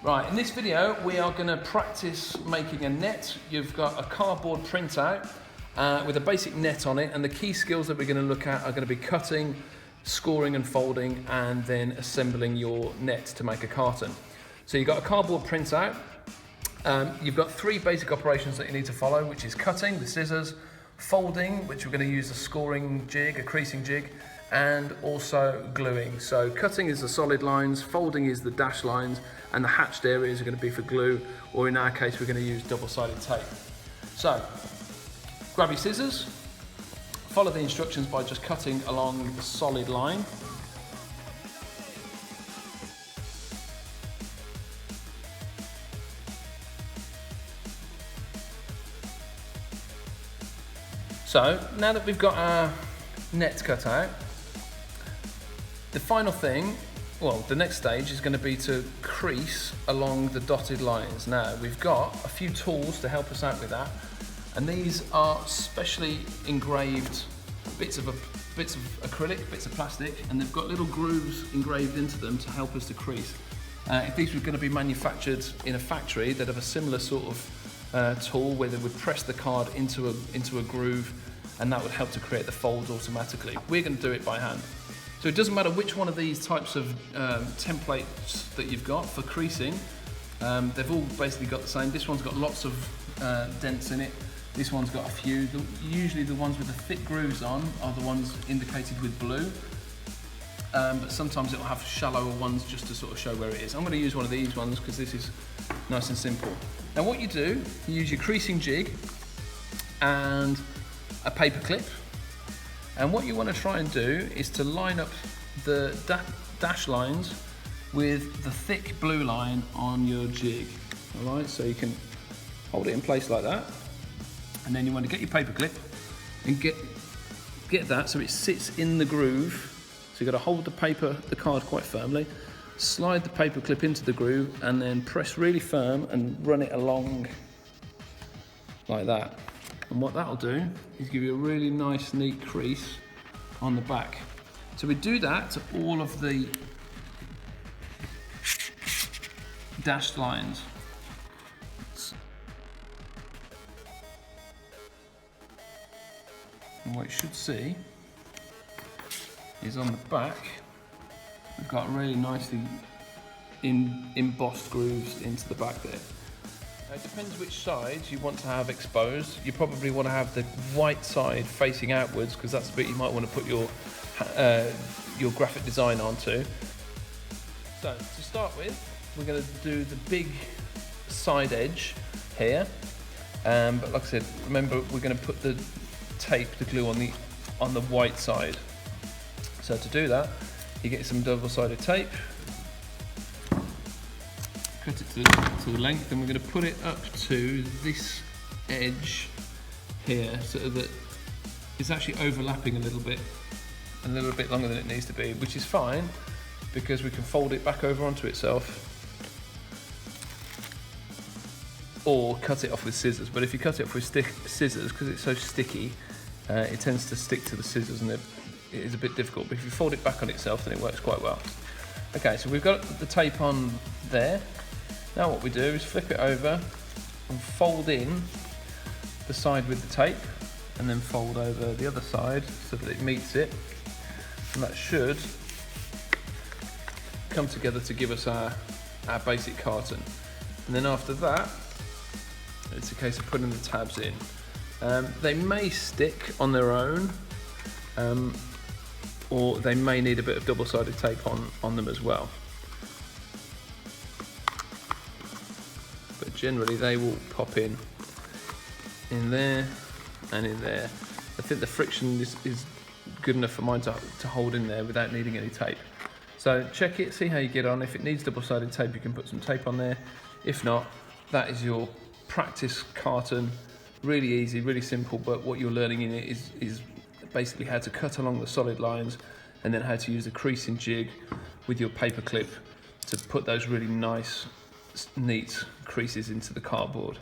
Right, in this video we are going to practice making a net. You've got a cardboard printout with a basic net on it, and the key skills that we're going to look at are going to be cutting, scoring and folding, and then assembling your net to make a carton. So you've got a cardboard printout. You've got three basic operations that you need to follow, which is cutting with scissors, folding, which we're going to use a scoring jig, a creasing jig, and also gluing. So cutting is the solid lines, folding is the dash lines, and the hatched areas are going to be for glue, or in our case we're going to use double-sided tape. So grab your scissors, follow the instructions by just cutting along the solid line. So now that we've got our net cut out, the final thing, well, the next stage is going to be to crease along the dotted lines. Now, we've got a few tools to help us out with that, and these are specially engraved bits of acrylic, bits of plastic, and they've got little grooves engraved into them to help us to crease. If these were going to be manufactured in a factory, they'd have a similar sort of tool where they would press the card into a groove, and that would help to create the folds automatically. We're going to do it by hand. So it doesn't matter which one of these types of templates that you've got for creasing, they've all basically got the same. This one's got lots of dents in it. This one's got a few. Usually the ones with the thick grooves on are the ones indicated with blue, but sometimes it'll have shallower ones just to sort of show where it is. I'm going to use one of these ones because this is nice and simple. Now what you do, you use your creasing jig and a paper clip. And what you want to try and do is to line up the dash lines with the thick blue line on your jig. All right, so you can hold it in place like that. And then you want to get your paper clip and get that so it sits in the groove. So you've got to hold the card quite firmly, slide the paper clip into the groove, and then press really firm and run it along like that. And what that'll do is give you a really nice, neat crease on the back. So we do that to all of the dashed lines. And what you should see is on the back, we've got really nicely embossed grooves into the back there. It depends which sides you want to have exposed. You probably want to have the white side facing outwards because that's the bit you might want to put your graphic design onto. So to start with, we're going to do the big side edge here. But like I said, remember we're going to put the tape, the glue on the white side. So to do that, you get some double-sided tape. Cut it to the length, and we're going to put it up to this edge here so that it's actually overlapping a little bit longer than it needs to be, which is fine because we can fold it back over onto itself or cut it off with scissors. But if you cut it off with scissors, because it's so sticky, it tends to stick to the scissors and it is a bit difficult. But if you fold it back on itself, then it works quite well. Okay, so we've got the tape on there. Now what we do is flip it over and fold in the side with the tape, and then fold over the other side so that it meets it, and that should come together to give us our basic carton. And then after that, it's a case of putting the tabs in. They may stick on their own, or they may need a bit of double-sided tape on them as well. But generally they will pop in there and in there. I think the friction is good enough for mine to hold in there without needing any tape. So check it, see how you get on. If it needs double-sided tape, you can put some tape on there. If not, that is your practice carton. Really easy, really simple, but what you're learning in it is basically how to cut along the solid lines, and then how to use a creasing jig with your paper clip to put those really nice, neat creases into the cardboard.